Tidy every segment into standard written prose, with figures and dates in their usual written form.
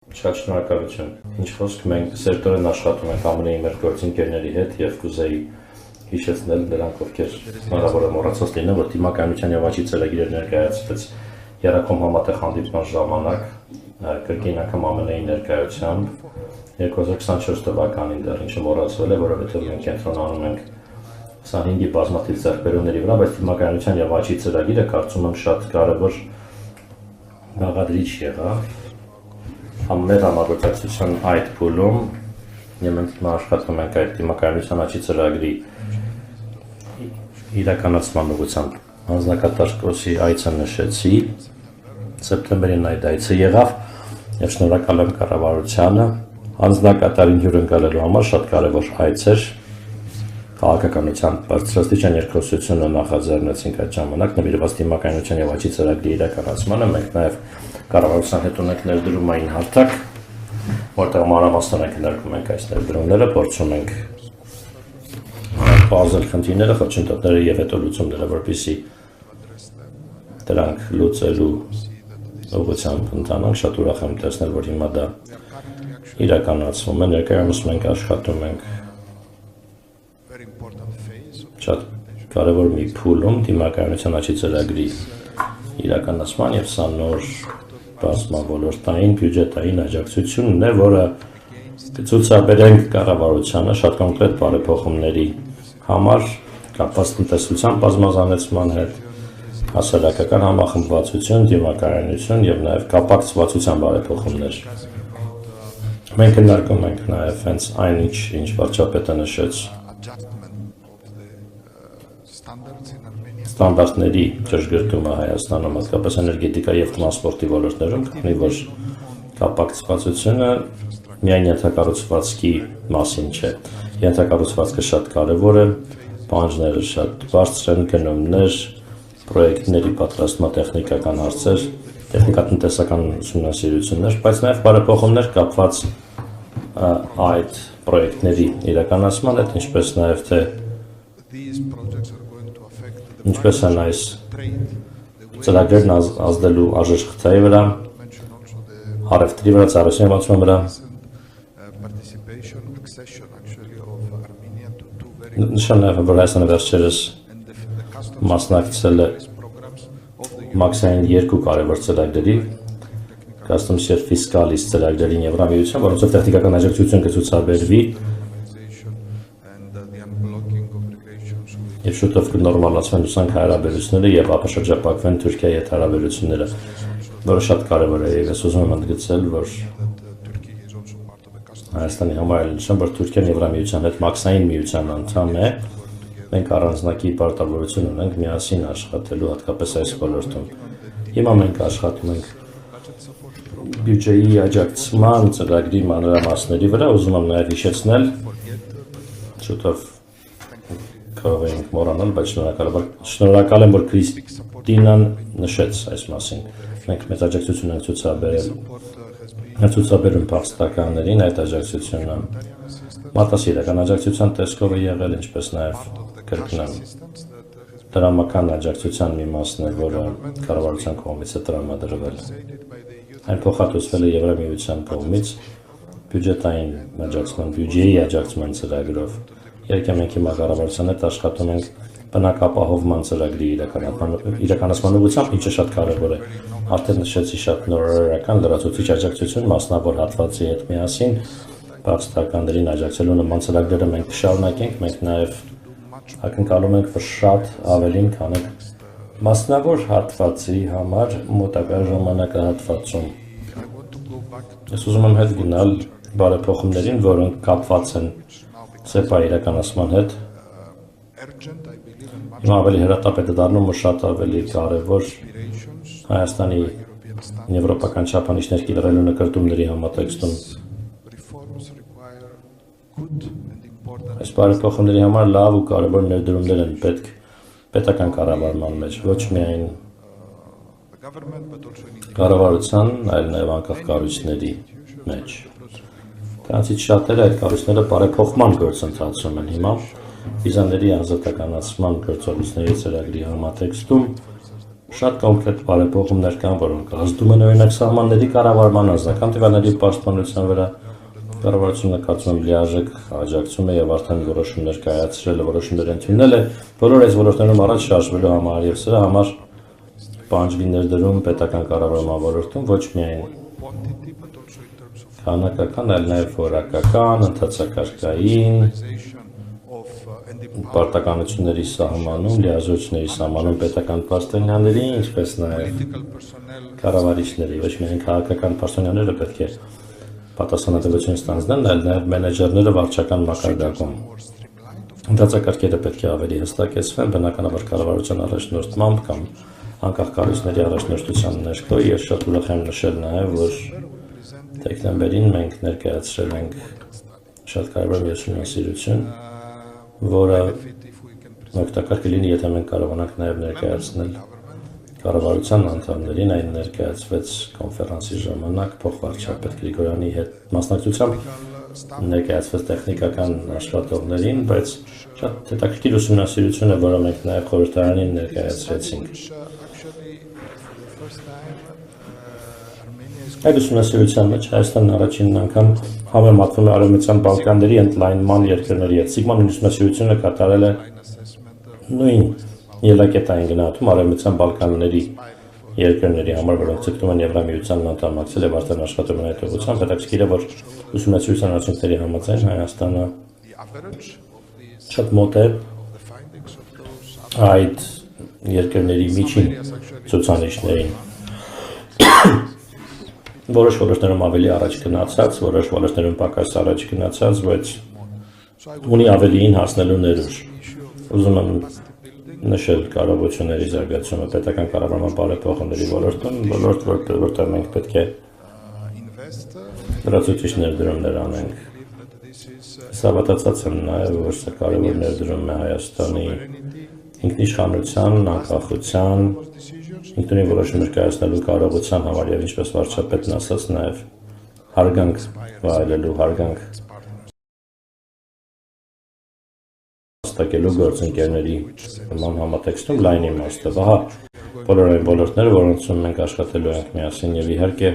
Շատ շնորհակալություն։ Ինչ խոսք, մենք սերտորեն աշխատում ենք ԱՄՆ-ի մեր գործընկերների հետ եւ կուզեի հիշեցնել նրանք, ովքեր հնարավոր է մոռացած լինեն, որ դիմակայունության եւ աճի ծրագիրը ներկայացվեց Երակոմ համատեղ հանդիպման ժամանակ կրկին անգամ ԱՄՆ-ի ներկայությամբ 2024 թվականին դեռ ինչը մոռացվել է, որովհետեւ մենք կենտրոնանում ենք 25-ի բազմաթիվ ձեռքբերումների վրա, բայց դիմակայունության եւ աճի ծրագիրը կարծում եմ շատ կարեւոր բաղադրիչ եղավ մեր համագործակցության այդ փուլում եւ մենք հիմա աշխատում ենք այդ դիմակայունության աճի ծրագրի իրականացման ուղղությամբ հանձնակատար կորսի այցը նշեցի սեպտեմբերին այդ այցը եղավ եւ շնորհակալ եմ կառավարությանը հանձնակատարին հյուրընկալելու համար շատ կարեւոր այց էր քաղաքականության բարձրաստիճան երկխոսությունը նախաձեռնեցինք այդ ժամանակ նվիրված դիմակայունության եւ աճի ծրագրի իրականացմանը մենք նաեւ կառավարության հետ ունենք ներդրումային հարթակ որտեղ մանրամասնորեն քննարկում ենք այս ներդրումները փորձում ենք բազել խնդիրները խոչընդոտները եւ հետո լուծումները որպեսզի դրանք լուծելու ուղղությամբ ընթանանք շատ ուրախ եմ տեսնել որ հիմա դա իրականացվում է ներկայումս մենք աշխատում ենք շատ կարևոր մի փուլում դիմակայունության աճի ծրագրի իրականացման եւ սա նոր բազմավոլորտային բյուջետային աջակցությունն է, որը կցուցաբերենք կառավարությանը շատ կոնկրետ բարեփոխումների համար կապված տնտեսության բազմազանեցման հետ, հասարակական համախմբվածություն, դիմակայունություն եւ նաեւ կապակցվածության բարեփոխումներ։ Մենք քննարկում ենք նաեւ հենց այն ինչ վարչապետը նշեց ստանդարտների ճշգրտումը Հայաստանում, հատկապես էներգետիկա եւ տրանսպորտի ոլորտներում, քանի որ կապակցվածությունը միայն ենթակառուցվածքի մասին չէ։ Ենթակառուցվածքը շատ կարեւոր է, պահանջները շատ բարձր են, գնումներ, պրոյեկտների պատրաստման տեխնիկական հարցեր, տեխնիկատնտեսական ուսումնասիրություններ, բայց նաեւ բարեփոխումներ կապված այդ պրոյեկտների իրականացման հետ, ինչպես նաեւ թե ինչպես են այս ծրագրերն ազդելու արժեշտության վրա, առևտրի վրա, ծառայության վրա։ Նշան նաև որ Հայաստանը վերջերս մասնակցել է մաքսային 2 կարևոր ծրագրերի, Customs and Fiscalis ծրագրերին Եվրամիության, որոնցով տեխնիկական աջակցություն կցուցաբերվի Եվ շուտով կնորմալացվեն ուսանք հարաբերությունները եւ ապաշրջապակվեն Թուրքիայի հետ հարաբերությունները, որը շատ կարեւոր է եւ ես ուզում եմ ընդգծել, որ Հայաստանի համար նշեմ, որ Թուրքիան Եվրամիության հետ մաքսային միության անդամ է, մենք առանձնակի պարտավորություն ունենք միասին աշխատելու հատկապես այս ոլորտում։ Հիմա մենք աշխատում ենք բյուջեի աջակցման ծրագրի մանրամասների վրա, ուզում եմ նաեւ հիշեցնել շուտով կարող ենք մոռանալ, բայց շնորհակալ եմ, որ Քրիստինան նշեց այս մասին։ Մենք մեծ աջակցություն ենք ցուցաբերում փախստականներին, այդ աջակցությունը մարտահրավերական աջակցության տեսքով է եղել, ինչպես նաև կրկնեմ դրամական աջակցության մի մասն է, որը կառավարության կողմից է տրամադրվել։ Այն փոխհատուցվել է Եվրամիության կողմից բյուջետային աջակցման, բյուջեի աջակցման ծրագրով։ Երբ մենք հիմա կառավարության հետ աշխատում ենք բնակապահովման ծրագրի իրականացման ուղղությամբ, ինչը շատ կարևոր է։ Արդեն նշեցի շատ նորարարական լրացուցիչ աջակցություն մասնավոր հատվածի հետ միասին, փախստականներին աջակցելու նման ծրագրերը մենք կշարունակենք, մենք նաև ակնկալում ենք, որ շատ ավելին կանենք մասնավոր հատվածի համար մոտակա ժամանակահատվածում։ Ես ուզում եմ հետ գնալ բարեփոխումներին, որոնք կապված են ՍԵՊԱ իրականացման հետ։ Հիմա ավելի հրատապետ է դառնում ու շատ ավելի կարևոր Հայաստանի եվրոպական չափանիշներ կիրառելու նկրտումների համատեքստում։ Այս բարեփոխումների համար լավ ու կարևոր ներդրումներ են պետք պետական կառավարման մեջ, ոչ միայն կառավարության, այլ նաև անկախ կառույցների մեջ։ Դրանցից շատերը այդ կառույցները բարեփոխման գործընթացում են հիմա վիզաների ազատականացման գործողությունների ծրագրի համատեքստում Շատ կոնկրետ բարեփոխումներ կան, որոնք ազդում են օրինակ սահմանների կառավարման անձնական տվյալների պաշտպանության վրա։ Կառավարությունը կարծում եմ լիարժեք աջակցում է եւ արդեն որոշումներ կայացրել է, որոշումներ ընդունել է բոլոր այս ոլորտներում առաջ շարժվելու համար եւ սրա համար պահանջվի ներդրում պետական կառավարման ոլորտում ոչ միայն քանակական, այլ նաեւ որակական, ընթացակարգային պարտականությունների սահմանում, լիազորությունների սահմանում պետական պաշտոնյաների, ինչպես նաեւ կառավարիչների, ոչ միայն քաղաքական պաշտոնյաները պետք է պատասխանատվություն ստանձնեն, այլ նաև մենեջերները վարչական մակարդակում։ Ընթացակարգերը պետք է ավելի հստակեցվեն, բնականաբար կառավարության առաջնորդմամբ կամ անկախ կառույցների առաջնորդության ներքո։ Ես շատ ուրախ եմ նշել նաև, որ դեկտեմբերին մենք ներկայացրել ենք շատ կարևոր մի ուսումնասիրություն, որը օգտակար կլինի, եթե մենք կարողանանք նաև ներկայացնել կառավարության անդամներին, այն ներկայացվեց կոնֆերանսի ժամանակ փոխվարչապետ Գրիգորյանի հետ մասնակցությամբ ներկայացվեց տեխնիկական աշխատողներին, բայց շատ հետաքրքիր ուսումնասիրություն է, որը մենք նաև խորհրդարանին ներկայացրեցինք։ Այդ ուսումնասիրության մեջ Հայաստանն առաջին անգամ համեմատվում է Արևմտյան Բալկանների ընդլայնման երկրների հետ։ Սիգման ուսումնասիրությունը կատարել է նույն ելակետային գնահատում Արևմտյան Բալկանների երկրների համար, որոնք ցկտում են Եվրամիության անդամակցել եւ արդեն աշխատում են այդ ուղղությամբ։ Հետաքրքիր է, որ ուսումնասիրության արդյունքների համաձայն Հայաստանը շատ մոտ է այդ երկրների միջին ցուցանիշներին։ Որոշ ոլորտներում ավելի առաջ գնացած, որոշ ոլորտներում պակաս առաջ գնացած, բայց ունի ավելիին հասնելու ներուժ։ Ուզում եմ նշել կարողությունների զարգացումը պետական կառավարման բարեփոխումների ոլորտում, ոլորտ, որտեղ մենք պետք է լրացուցիչ ներդրումներ անենք։ Հավատացած եմ նաև, որ սա կարևոր ներդրում է Հայաստանի ինքնիշխանության, անկախության, ինքնուրույն որոշումներ կայացնելու կարողության համար եւ ինչպես վարչապետն ասաց, նաև հարգանք վայելելու, հարգանք հաստատելու գործընկերների նման համատեքստում լայն իմաստով։ Ահա բոլոր այն ոլորտները, որոնցում մենք աշխատելու ենք միասին եւ իհարկե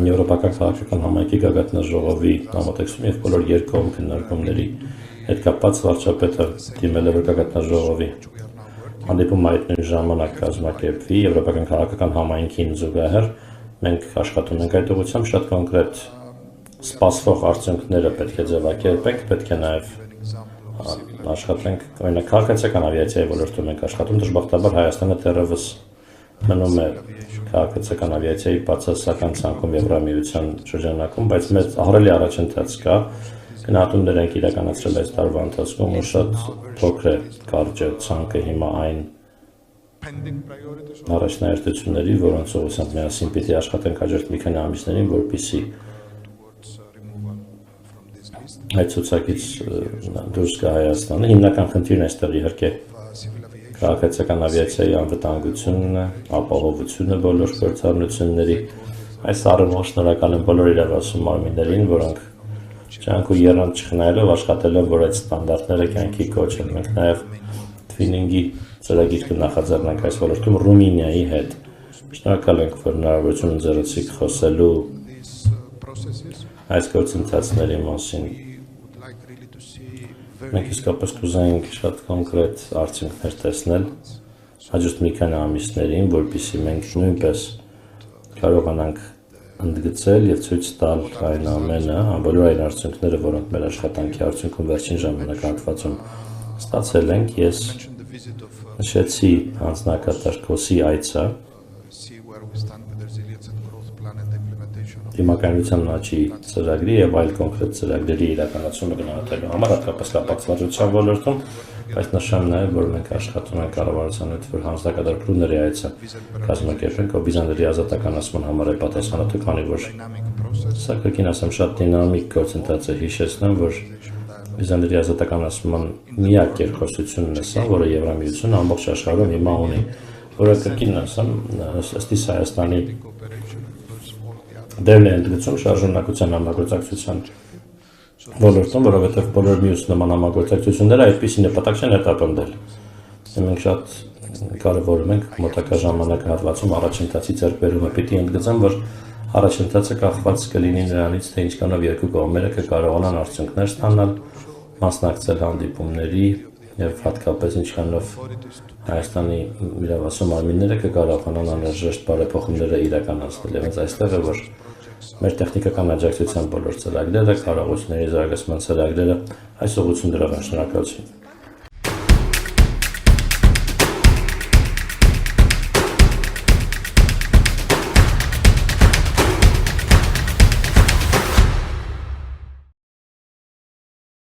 Եվրոպական քաղաքական համայնքի գագաթնաժողովի համատեքստում եւ բոլոր երկկողմ քննարկումների հետ կապված վարչապետը դիմել է գագաթնաժողովի հանդիպում այդ նույն ժամանակ կազմակերպվի Եվրոպական քաղաքական համայնքին զուգահեռ մենք աշխատում ենք այդ ուղղությամբ շատ կոնկրետ սպասվող արդյունքները պետք է ձևակերպենք, պետք է նաև աշխատենք, օրինակ քաղաքացիական ավիացիայի ոլորտում ենք աշխատում, դժբախտաբար Հայաստանը դեռևս մնում է քաղաքացիական ավիացիայի բացասական ցանկում Եվրամիության շրջանակում, բայց մեծ ահռելի առաջընթաց կա, գնահատումներ ենք իրականացրել այս տարվա ընթացքում ու շատ փոքր է կարճ է ցանկը հիմա այն առաջնահերթությունների, որոնց ուղղությամբ միասին պիտի աշխատենք հաջորդ մի քանի ամիսներին, որպեսզի այդ ցուցակից դուրս գա Հայաստանը։ Հիմնական խնդիրն այստեղ իհարկե քաղաքացիական ավիացիայի անվտանգությունն է, ապահովությունը բոլոր գործառնությունների։ Այս առումով շնորհակալ եմ բոլոր իրավասու մարմիններին, որոնք ջանք ու եռանդ չխնայելով աշխատել են, որ այդ ստանդարտները կյանքի կոչեն։ Մենք նաև թվինինգի ծրագիր կնախաձեռնենք այս ոլորտում Ռումինիայի հետ։ Շնորհակալ ենք, որ հնարավորություն ընձեռեցիք խոսելու այս գործընթացների մասին։ Մենք իսկապես կուզենք շատ կոնկրետ արդյունքներ տեսնել հաջորդ մի քանի ամիսներին, որպեսզի մենք նույնպես կարողանանք ընդգծել եւ ցույց տալ այն ամենը, բոլոր այն արդյունքները, որոնք մեր աշխատանքի արդյունքում վերջին ժամանակահատվածում ստացել ենք։ Ես նշեցի անձնակատար Քոսի այցը դիմակայունության աճի ծրագրի եւ այլ կոնկրետ ծրագրերի իրականացումը գնահատելու համար, հատկապես կապակցվածության ոլորտում, բայց նշեմ նաեւ, որ մենք աշխատում ենք կառավարության հետ, որ հանձնակատար Բրուների այցը կազմակերպենք, ով Բիզանդիայի ազատականացման համար է պատասխանատու, քանի որ սա կրկին ասեմ շատ դինամիկ գործընթաց է, հիշեցնեմ, որ Բիզանդիայի ազատականացման միակ երկխոսությունն է սա, որը Եվրամիությունը ամբողջ աշխարհում հիմա ունի, որը կրկին ասեմ, ըստ Հայաստանի դերն է ընդգծում շարժունակության համագործակցության ոլորտում, որովհետև բոլոր մյուս նման համագործակցությունները այդպիսի նպատակ չեն հետապնդել։ Մենք շատ կարևորում ենք մոտակա ժամանակահատվածում առաջընթացի ձեռքբերումը։ Պիտի ընդգծեմ, որ առաջընթացը կախված կլինի նրանից, թե ինչքանով երկու կողմերը կկարողանան արդյունքներ ստանալ, մասնակցել հանդիպումների եւ հատկապես ինչքանով Հայաստանի իրավասու մարմինները կկարողանան անհրաժեշտ բարեփոխումները իրականացնել։ Եվ հենց այստեղ է, որ մեր տեխնիկական աջակցության բոլոր ծրագրերը, կարողությունների զարգացման ծրագրերը այս ուղղություն դրական։ Շնորհակալություն։